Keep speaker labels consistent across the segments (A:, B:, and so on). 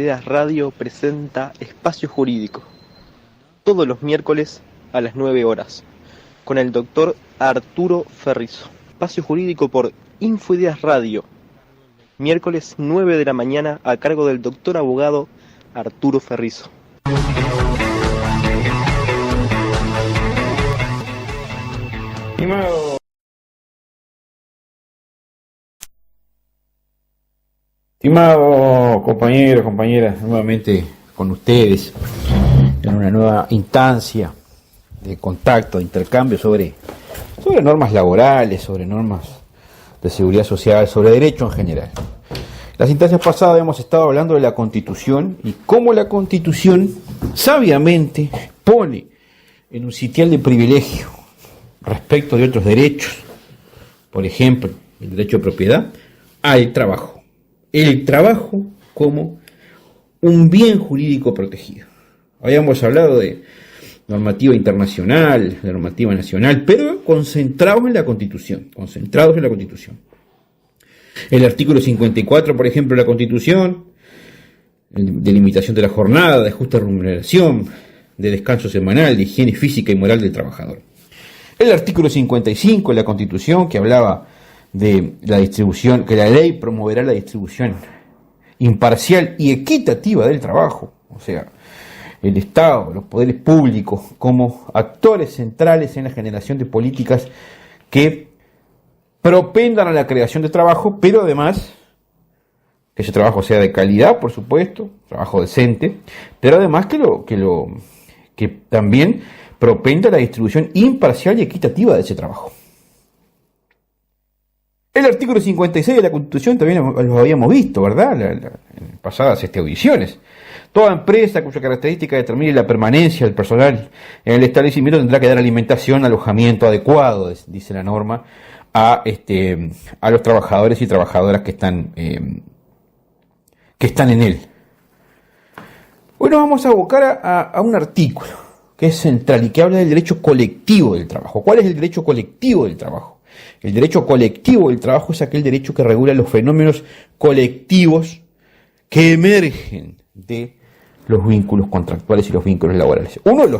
A: Infoideas Radio presenta Espacio Jurídico, todos los miércoles a las 9 horas, con el doctor Arturo Ferrizo. Espacio Jurídico por Infoideas Radio, miércoles 9 de la mañana, a cargo del doctor abogado Arturo Ferrizo.
B: Estimado compañeros, compañeras, nuevamente con ustedes en una nueva instancia de contacto, de intercambio sobre normas laborales, sobre normas de seguridad social, sobre derecho en general. Las instancias pasadas hemos estado hablando de la Constitución y cómo la Constitución sabiamente pone en un sitial de privilegio respecto de otros derechos, por ejemplo, el derecho de propiedad, al trabajo. El trabajo como un bien jurídico protegido. Habíamos hablado de normativa internacional, de normativa nacional, pero concentrados en la Constitución, El artículo 54, por ejemplo, de la Constitución, de limitación de la jornada, de justa remuneración, de descanso semanal, de higiene física y moral del trabajador. El artículo 55 de la Constitución, que hablaba de la distribución, que la ley promoverá la distribución imparcial y equitativa del trabajo, o sea, el Estado, los poderes públicos como actores centrales en la generación de políticas que propendan a la creación de trabajo, pero además que ese trabajo sea de calidad, por supuesto, trabajo decente, pero además que también propenda a la distribución imparcial y equitativa de ese trabajo. El artículo 56 de la Constitución también lo habíamos visto, ¿verdad? En pasadas audiciones. Toda empresa cuya característica determine la permanencia del personal en el establecimiento tendrá que dar alimentación, alojamiento adecuado, dice la norma, a los trabajadores y trabajadoras que están en él. Hoy nos vamos a abocar a un artículo que es central y que habla del derecho colectivo del trabajo. ¿Cuál es el derecho colectivo del trabajo? El derecho colectivo del trabajo es aquel derecho que regula los fenómenos colectivos que emergen de los vínculos contractuales y los vínculos laborales. Uno de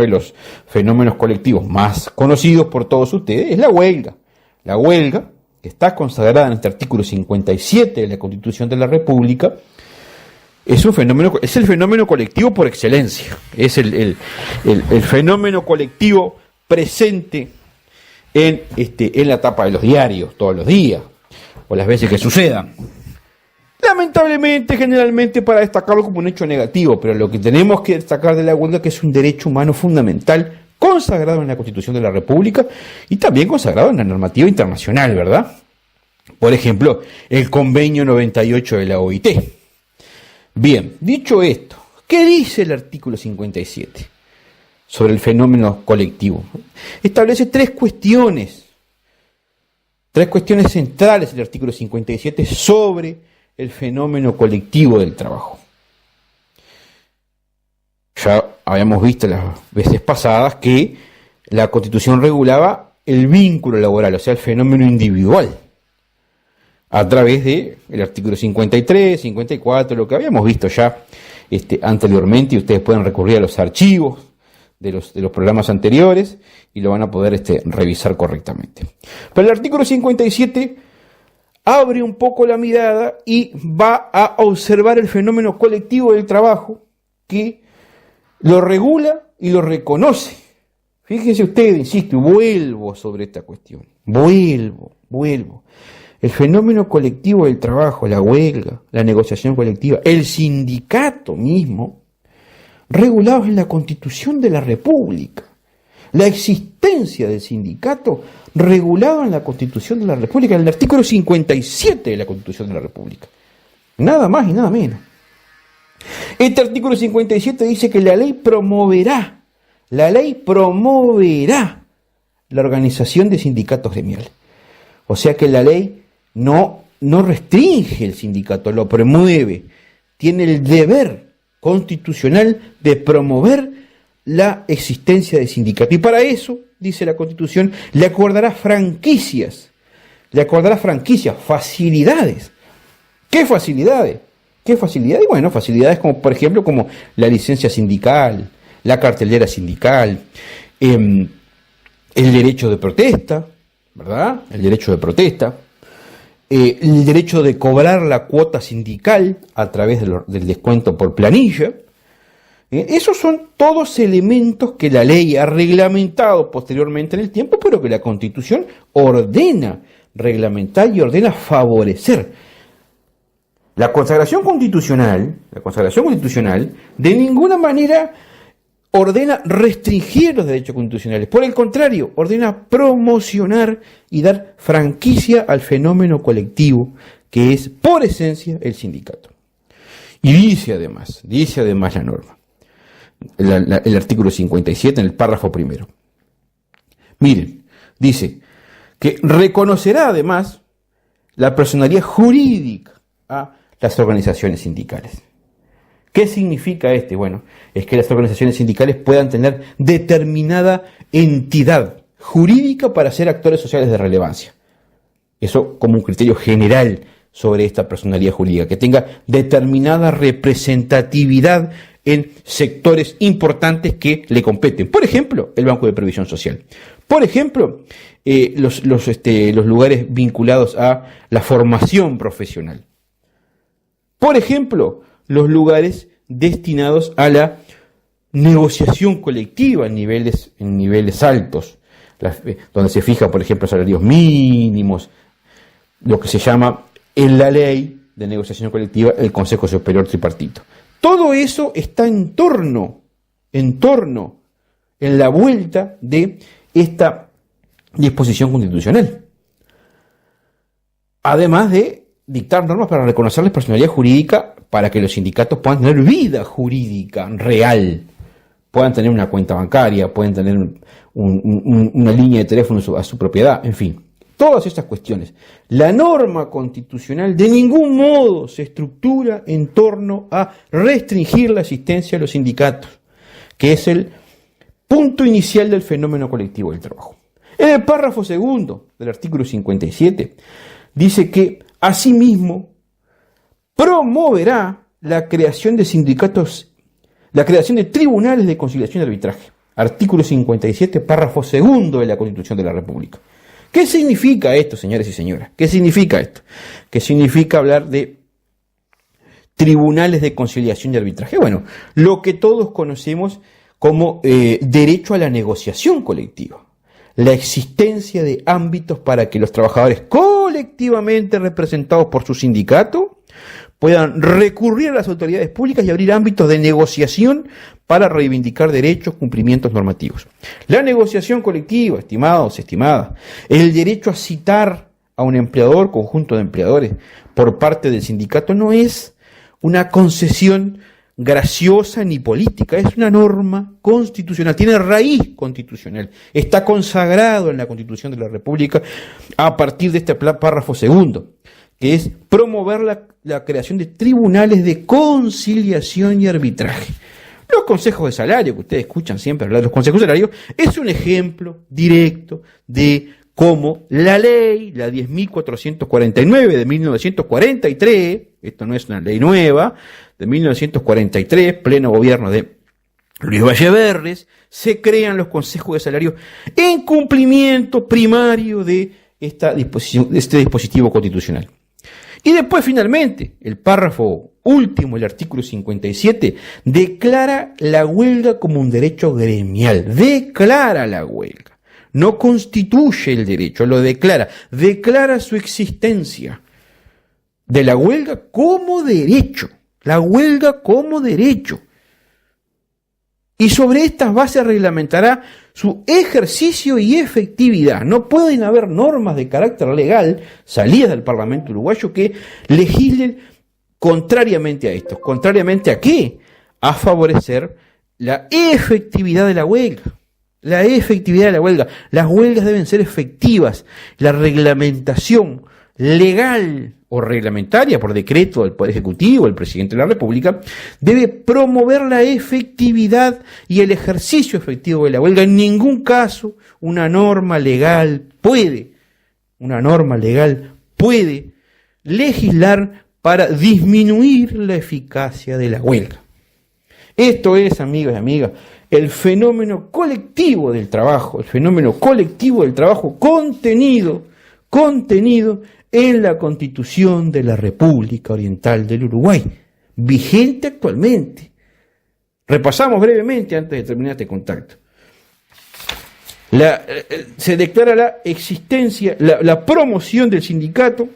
B: los fenómenos colectivos más conocidos por todos ustedes es la huelga. La huelga, que está consagrada en este artículo 57 de la Constitución de la República, es el fenómeno colectivo por excelencia. Es el fenómeno colectivo presente en la tapa de los diarios, todos los días, o las veces que sucedan. Lamentablemente, generalmente para destacarlo como un hecho negativo, pero lo que tenemos que destacar de la huelga es que es un derecho humano fundamental, consagrado en la Constitución de la República y también consagrado en la normativa internacional, ¿verdad? Por ejemplo, el Convenio 98 de la OIT. Bien, dicho esto, ¿qué dice el artículo 57? Sobre el fenómeno colectivo. Establece tres cuestiones centrales del artículo 57 sobre el fenómeno colectivo del trabajo. Ya habíamos visto las veces pasadas que la Constitución regulaba el vínculo laboral, o sea, el fenómeno individual, a través del artículo 53, 54, lo que habíamos visto ya anteriormente, y ustedes pueden recurrir a los archivos de los programas anteriores y lo van a poder revisar correctamente. Pero el artículo 57 abre un poco la mirada y va a observar el fenómeno colectivo del trabajo, que lo regula y lo reconoce. Fíjense ustedes, insisto, vuelvo sobre esta cuestión. Vuelvo. El fenómeno colectivo del trabajo, la huelga, la negociación colectiva, el sindicato mismo, regulados en la Constitución de la República. La existencia del sindicato regulado en la Constitución de la República, en el artículo 57 de la Constitución de la República. Nada más y nada menos. Este artículo 57 dice que la ley promoverá la organización de sindicatos gremiales. O sea que la ley no restringe el sindicato, lo promueve. Tiene el deber constitucional de promover la existencia de sindicato. Y para eso, dice la Constitución, le acordará facilidades. ¿Qué facilidades? ¿Qué facilidad? Y bueno, facilidades como, por ejemplo, como la licencia sindical, la cartelera sindical, el derecho de protesta, ¿verdad? El derecho de protesta, el derecho de cobrar la cuota sindical a través del descuento por planilla. Esos son todos elementos que la ley ha reglamentado posteriormente en el tiempo, pero que la Constitución ordena reglamentar y ordena favorecer. La consagración constitucional de ninguna manera ordena restringir los derechos constitucionales. Por el contrario, ordena promocionar y dar franquicia al fenómeno colectivo que es, por esencia, el sindicato. Y dice además la norma, el artículo 57 en el párrafo primero. Miren, dice que reconocerá además la personalidad jurídica a las organizaciones sindicales. ¿Qué significa Bueno, es que las organizaciones sindicales puedan tener determinada entidad jurídica para ser actores sociales de relevancia. Eso como un criterio general sobre esta personalidad jurídica, que tenga determinada representatividad en sectores importantes que le competen. Por ejemplo, el Banco de Previsión Social. Por ejemplo, los lugares vinculados a la formación profesional. Por ejemplo, los lugares destinados a la negociación colectiva en niveles altos, donde se fija, por ejemplo, salarios mínimos, lo que se llama en la ley de negociación colectiva el Consejo Superior Tripartito. Todo eso está en torno, en la vuelta de esta disposición constitucional. Además de dictar normas para reconocerles personalidad jurídica para que los sindicatos puedan tener vida jurídica real, puedan tener una cuenta bancaria, pueden tener una línea de teléfono a su propiedad, en fin, todas estas cuestiones. La norma constitucional de ningún modo se estructura en torno a restringir la asistencia a los sindicatos, que es el punto inicial del fenómeno colectivo del trabajo. En el párrafo segundo del artículo 57 dice que asimismo promoverá la creación de sindicatos, la creación de tribunales de conciliación y arbitraje. Artículo 57, párrafo segundo de la Constitución de la República. ¿Qué significa esto, señores y señoras? ¿Qué significa esto? ¿Qué significa hablar de tribunales de conciliación y arbitraje? Bueno, lo que todos conocemos como derecho a la negociación colectiva. La existencia de ámbitos para que los trabajadores colectivamente representados por su sindicato puedan recurrir a las autoridades públicas y abrir ámbitos de negociación para reivindicar derechos, cumplimientos normativos. La negociación colectiva, estimados, estimadas, el derecho a citar a un empleador, conjunto de empleadores, por parte del sindicato, no es una concesión graciosa ni política, es una norma constitucional, tiene raíz constitucional, está consagrado en la Constitución de la República a partir de este párrafo segundo, que es promover la creación de tribunales de conciliación y arbitraje. Los consejos de salario, que ustedes escuchan siempre hablar de los consejos de salario, es un ejemplo directo de cómo la ley, la 10.449 de 1943, esto no es una ley nueva, de 1943, pleno gobierno de Luis Valleverres, se crean los consejos de salario en cumplimiento primario de esta disposición, de este dispositivo constitucional. Y después, finalmente, el párrafo último, el artículo 57, declara la huelga como un derecho gremial. Declara la huelga. No constituye el derecho, lo declara. Declara su existencia de la huelga como derecho. La huelga como derecho. Y sobre estas bases reglamentará su ejercicio y efectividad. No pueden haber normas de carácter legal salidas del Parlamento uruguayo que legislen contrariamente a esto. ¿Contrariamente a qué? A favorecer la efectividad de la huelga. La efectividad de la huelga. Las huelgas deben ser efectivas. La reglamentación legal o reglamentaria por decreto del Poder Ejecutivo, el Presidente de la República, debe promover la efectividad y el ejercicio efectivo de la huelga. En ningún caso una norma legal puede legislar para disminuir la eficacia de la huelga. Esto es, amigos y amigas, el fenómeno colectivo del trabajo, contenido en la Constitución de la República Oriental del Uruguay, vigente actualmente. Repasamos brevemente antes de terminar este contacto. Se declara la existencia, la promoción del sindicato,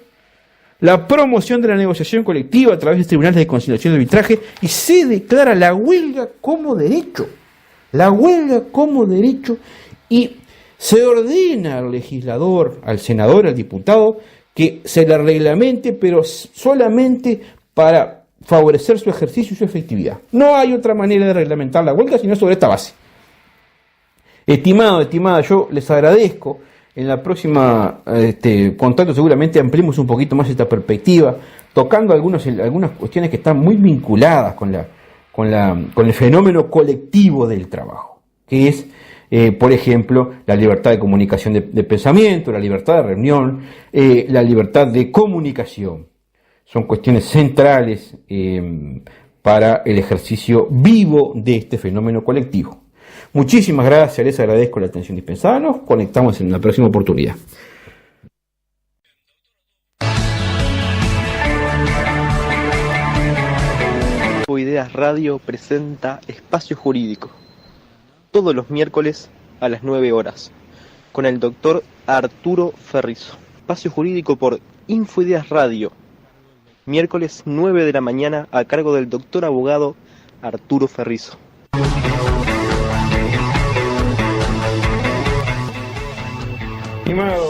B: la promoción de la negociación colectiva a través de tribunales de conciliación y arbitraje, y se declara la huelga como derecho. Y se ordena al legislador, al senador, al diputado, que se la reglamente, pero solamente para favorecer su ejercicio y su efectividad. No hay otra manera de reglamentar la huelga sino sobre esta base. Estimado, estimada, yo les agradezco. En la próxima contacto seguramente ampliemos un poquito más esta perspectiva, tocando algunas cuestiones que están muy vinculadas con el fenómeno colectivo del trabajo, que es, por ejemplo, la libertad de comunicación de pensamiento, la libertad de reunión, la libertad de comunicación. Son cuestiones centrales para el ejercicio vivo de este fenómeno colectivo. Muchísimas gracias, les agradezco la atención dispensada. Nos conectamos en la próxima oportunidad.
A: Ideas Radio presenta Espacio Jurídico, todos los miércoles a las 9 horas, con el doctor Arturo Ferrizo. Espacio Jurídico por Infoideas Radio, miércoles 9 de la mañana, a cargo del doctor abogado Arturo Ferrizo.
B: Estimado